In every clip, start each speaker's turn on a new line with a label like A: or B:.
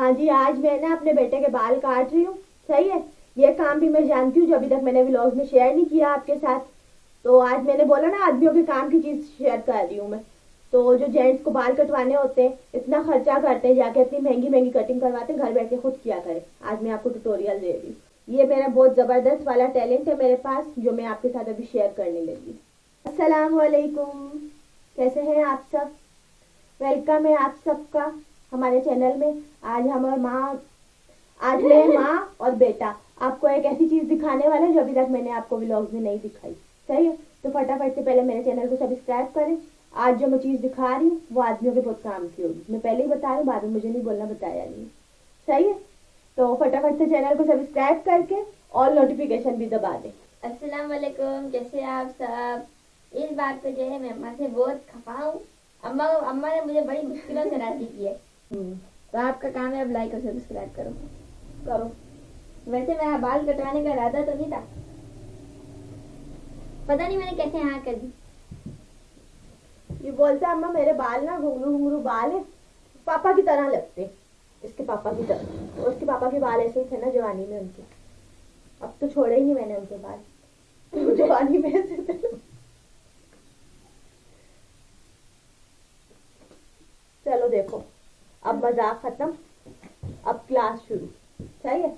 A: हाँ जी, आज मैं ना अपने बेटे के बाल काट रही हूँ। सही है। ये काम भी मैं जानती हूँ जो अभी तक मैंने व्लॉग्स में शेयर नहीं किया आपके साथ। तो आज मैंने बोला ना, आदमियों के काम की चीज शेयर कर रही हूँ मैं। तो जो जेंट्स को बाल कटवाने होते हैं, इतना खर्चा करते हैं, जाके इतनी महंगी महंगी कटिंग करवाते हैं, घर बैठ के खुद किया करें। आज मैं आपको ट्यूटोरियल दे रही हूँ। ये मेरा बहुत जबरदस्त वाला टैलेंट है मेरे पास, जो मैं आपके साथ अभी शेयर करने लगी। अस्सलाम वालेकुम। कैसे हैं आप सब? वेलकम है आप सबका हमारे चैनल में। आज मैं माँ और बेटा आपको एक ऐसी चीज दिखाने वाले हैं जो अभी तक मैंने आपको व्लॉग्स में नहीं दिखाई। सही है। तो फटाफट से पहले मेरे चैनल को सब्सक्राइब करें। आज जो मैं चीज दिखा रही हूँ वो आदमियों के बहुत काम की होगी। मैं पहले ही बता रही हूँ, बाद में मुझे नहीं बोलना बताया नहीं। सही है। तो फटाफट से चैनल को सब्सक्राइब करके और नोटिफिकेशन भी दबा दें।
B: अस्सलाम वालेकुम, कैसे हैं आप सब। इस बात पे जो है मैं अम्मा से बहुत खफा हूँ। अम्मा ने मुझे बड़ी मुश्किलों से राजी की है। तो आपका काम है अब लाइक और सब्सक्राइब करो। वैसे मेरा बाल कटवाने का इरादा तो नहीं था, पता नहीं मैंने कैसे हाँ कर दी।
A: ये बोलता अम्मा मेरे बाल ना घुंघरू घुंघरू बाल है, पापा की तरह लगते। इसके पापा की तरह। और उसके पापा के बाल ऐसे ही थे ना जवानी में उनके। अब तो छोड़े ही नहीं मैंने उनके बाल। तो जवानी में ऐसे थे। चलो देखो, अब मजाक खत्म, अब क्लास शुरू। सही है।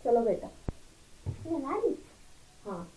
A: चलो बेटा। हाँ।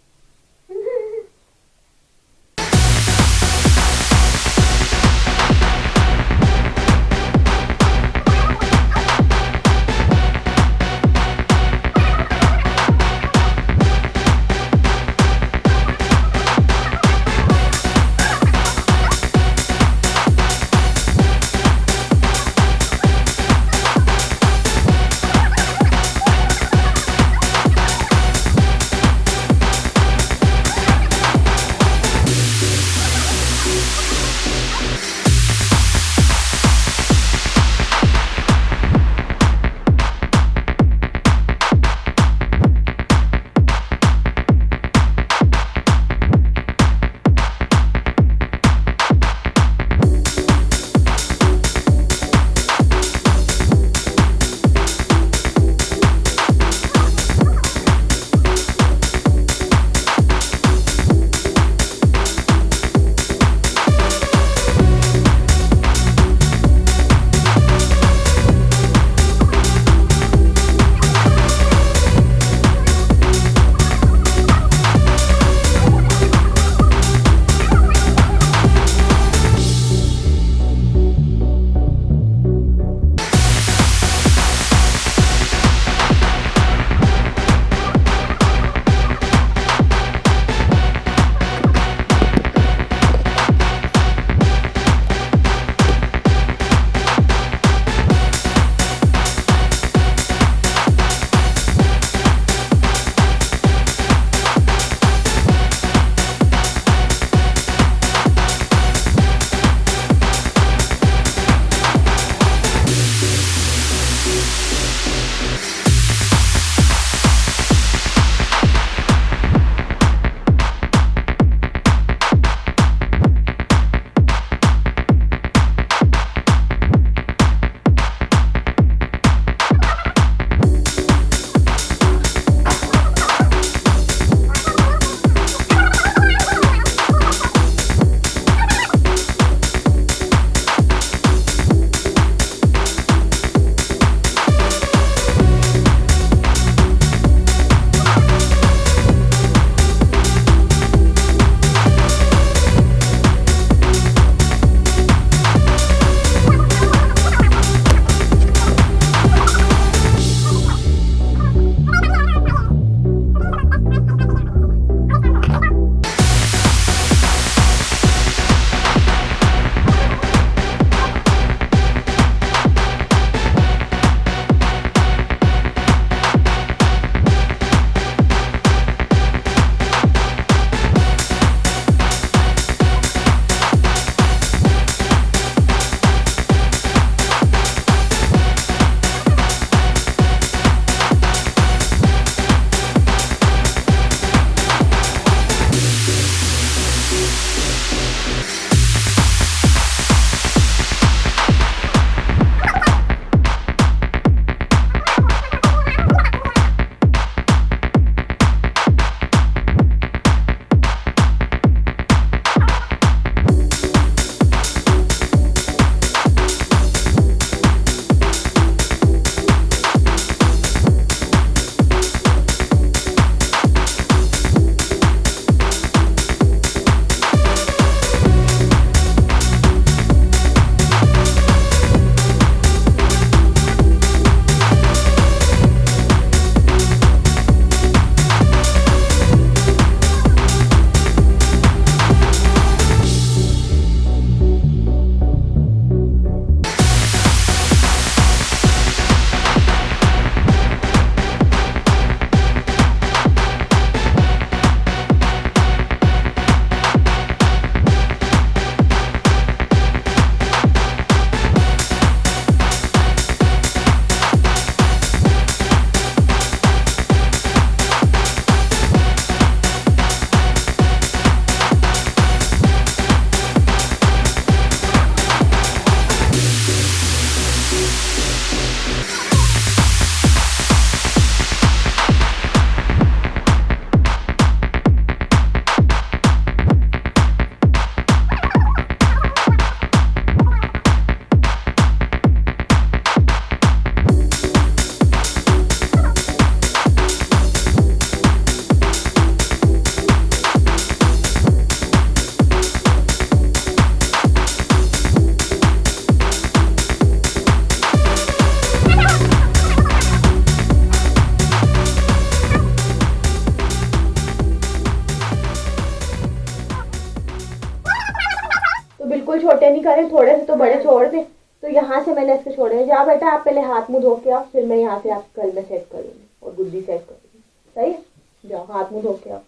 A: बिल्कुल छोटे नहीं करे, थोड़े से तो बड़े छोड़ दे। तो यहाँ से मैंने इसके छोड़े हैं। जा बेटा आप पहले हाथ मुंह धो के आओ, फिर मैं यहाँ से आपके कल में सेट करूँगी और गुद्दी सेट करूँगी। सही है, जाओ हाथ मुंह धो के आओ।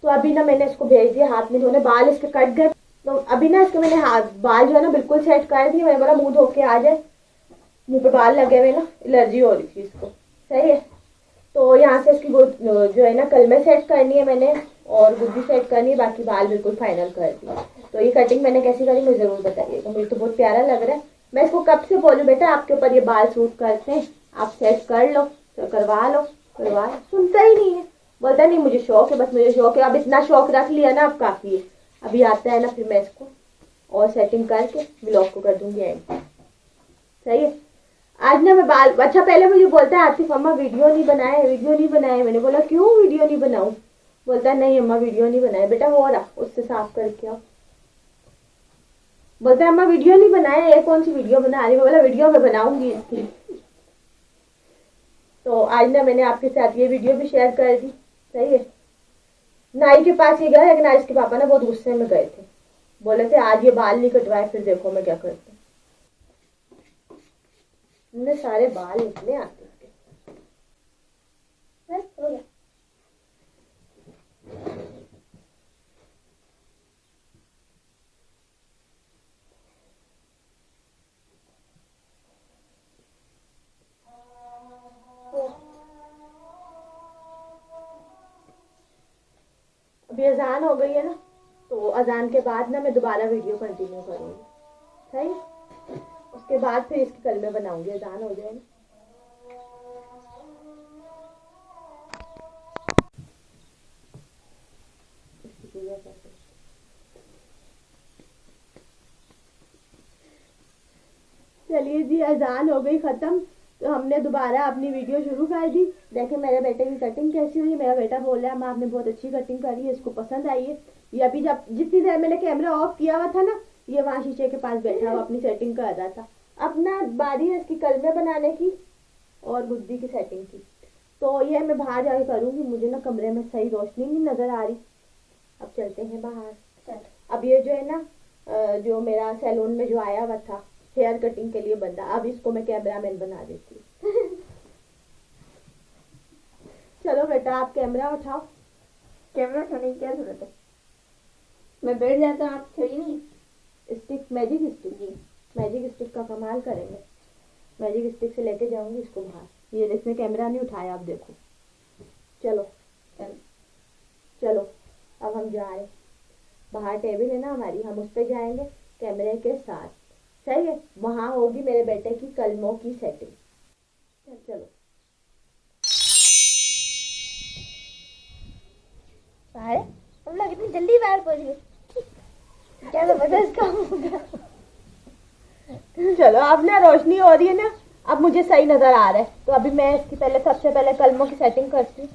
A: तो अभी ना मैंने इसको भेज दिया हाथ में धोने, बाल इसके कट गए। तो अभी ना इसके मैंने हाथ बाल जो है ना बिल्कुल सेट कर दिए। मैंने बोला मुंह धो के आ जाए, मुंह पे बाल लगे हुए ना, एलर्जी हो रही थी इसको। सही है, तो यहाँ से इसकी जो है ना कल में सेट करनी है मैंने, और गुद्दी सेट करनी है, बाकी बाल बिल्कुल फाइनल कर दिए। तो ये कटिंग मैंने कैसी करी मुझे ज़रूर बताइएगा, मुझे तो बहुत प्यारा लग रहा है। मैं इसको कब से बोलूँ बेटा आपके ऊपर ये बाल सूट करते हैं, आप सेट कर लो, तो करवा लो। सुनता ही नहीं है, बोलता नहीं मुझे शौक है, बस मुझे शौक है। अब इतना शौक रख लिया ना, अब काफ़ी है। अभी आता है ना, फिर मैं इसको और सेटिंग करके व्लॉग को कर दूंगी एंड। सही है, आज ना मैं बाल, अच्छा पहले मुझे बोलता है आतिफ अम्मा वीडियो नहीं बनाए, वीडियो नहीं बनाए। मैंने बोला क्यों वीडियो नहीं बनाऊं? बोलता है नहीं अम्मा वीडियो नहीं बनाए। बेटा हो रहा, उससे साफ करके आओ। बोलता है अम्मा वीडियो नहीं बनाए, ये कौन सी वीडियो बना रही? मैं बोला वीडियो में बनाऊंगी इसकी। तो आज ना मैंने आपके साथ ये वीडियो भी शेयर कर दी। सही है, नाई के पास ये गए, लेकिन आज इसके पापा ना बहुत गुस्से में गए थे, बोले थे आज ये बाल नहीं कटवाए, फिर देखो मैं क्या करती। इतने सारे बाल निकले आते हैं। बस हो गया। अभी अजान हो गई है ना, तो अजान के बाद ना मैं दोबारा वीडियो कंटिन्यू करूँगी। सही, उसके बाद फिर इसकी कल में बनाऊंगी, अजान हो जाए ना। चलिए जी, अजान हो गई ख़त्म, तो हमने दोबारा अपनी वीडियो शुरू कर दी। देखिए मेरे बेटे की कटिंग कैसी हुई। मेरा बेटा बोल रहा है माँ आपने बहुत अच्छी कटिंग करी है, इसको पसंद आई है। ये अभी जब जितनी देर मैंने कैमरा ऑफ किया हुआ था ना, ये वहाँ शीशे के पास बैठा हुआ अपनी सेटिंग कर रहा था। अपना बारी है इसकी कल में बनाने की और गुद्दी की सेटिंग की। तो ये मैं बाहर जाके करूँगी, मुझे ना कमरे में सही रोशनी नहीं नज़र आ रही। अब चलते हैं बाहर। अब ये जो है ना, जो मेरा सैलून में जो आया हुआ था हेयर कटिंग के लिए बंदा, अब इसको मैं कैमरामैन बना देती हूँ। चलो बेटा आप कैमरा उठाओ।
B: कैमरा उठाने की क्या जरूरत है, मैं बैठ जाता हूँ, आप खड़ी नहीं।
A: स्टिक, मैजिक स्टिक, जी मैजिक स्टिक का कमाल करेंगे। मैजिक स्टिक से लेके जाऊंगी इसको बाहर। ये इसने कैमरा नहीं उठाया, आप देखो। चलो चलो अब हम जा रहे हैं बाहर, टेबल है ना हमारी, हम उस पर जाएंगे कैमरे के साथ। सही है, वहाँ होगी मेरे बेटे की कलमों की सेटिंग। चलो
B: बाहर हम लोग इतनी जल्दी बाहर पहुंच गए, क्या जबरदस्त काम हो गया।
A: चलो अब ना रोशनी हो रही है ना, अब मुझे सही नजर आ रहा है। तो अभी मैं इसकी सबसे पहले कलमों की सेटिंग करती हूँ।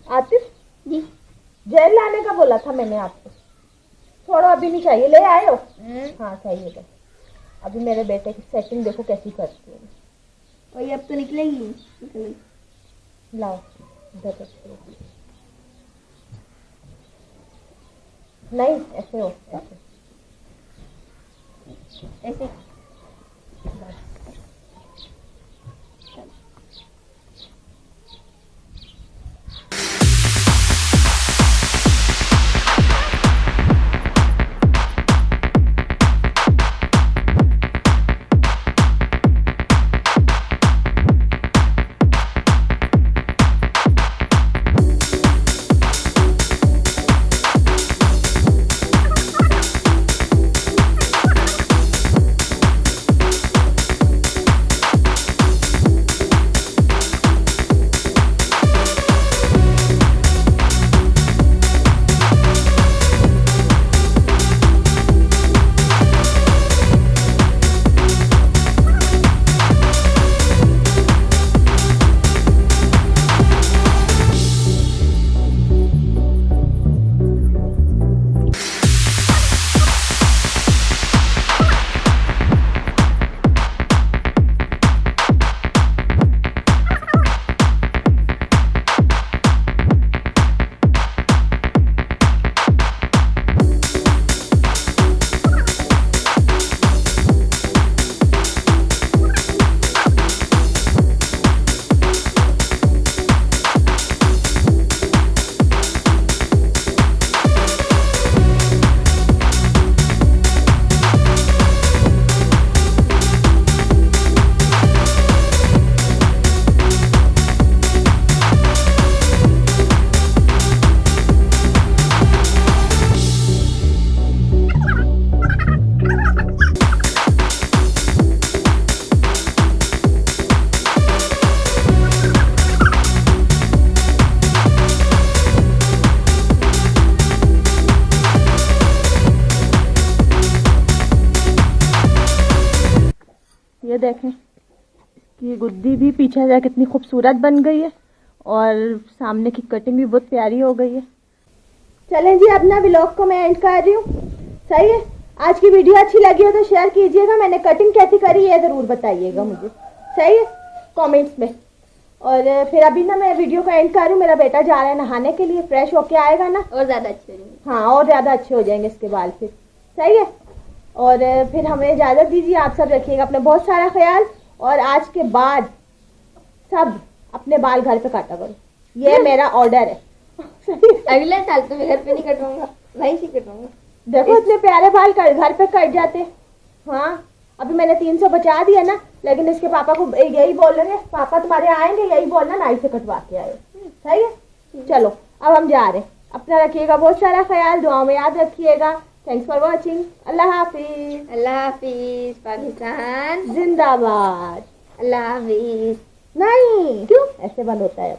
A: आतिफ
B: जी,
A: जेल लाने का बोला था मैंने आपको, छोड़ो अभी नहीं चाहिए, ले आए हो। हाँ सही है। अभी मेरे बेटे की सेटिंग देखो कैसी करती है।
B: वही अब तो निकलेगी।
A: लाओ इधर नहीं, ऐसे हो,
B: ऐसे
A: बस। देखें, इसकी गुद्दी भी पीछे से कितनी खूबसूरत बन गई है और सामने की कटिंग भी बहुत प्यारी हो गई है। चलें जी, अपना व्लॉग को मैं एंड कर रही हूँ। सही है, आज की वीडियो अच्छी लगी हो तो शेयर कीजिएगा। मैंने कटिंग कैसी करी है ज़रूर बताइएगा मुझे, सही है, कमेंट्स में। और फिर अभी ना मैं वीडियो को एंड कर रही हूँ। मेरा बेटा जा रहा है नहाने के लिए, फ्रेश होके आएगा ना
B: और ज्यादा अच्छे हो जाएंगे।
A: हाँ, और ज़्यादा अच्छे हो जाएंगे इसके बाल फिर। सही है, और फिर हमें इजाज़त दीजिए। आप सब रखिएगा अपना बहुत सारा ख्याल, और आज के बाद सब अपने बाल घर पे काटा करो, ये मेरा ऑर्डर है।
B: अगले साल तो मैं घर पे नहीं कटवाऊंगा, वहीं से कटवाऊंगा।
A: देखो इतने प्यारे बाल घर पे कट जाते। हाँ, अभी मैंने 300 बचा दिया ना, लेकिन इसके पापा को यही बोलेंगे, पापा तुम्हारे आएंगे यही बोलना नाई से कटवा के आए। सही है, चलो अब हम जा रहे हैं। अपना रखिएगा बहुत सारा ख्याल, दुआओं में याद रखिएगा। Thanks for watching. अल्लाह हाफिज।
B: अल्लाह हाफिज। पाकिस्तान
A: जिंदाबाद।
B: अल्लाह हाफिज।
A: नहीं, क्यों ऐसे बंद होता है?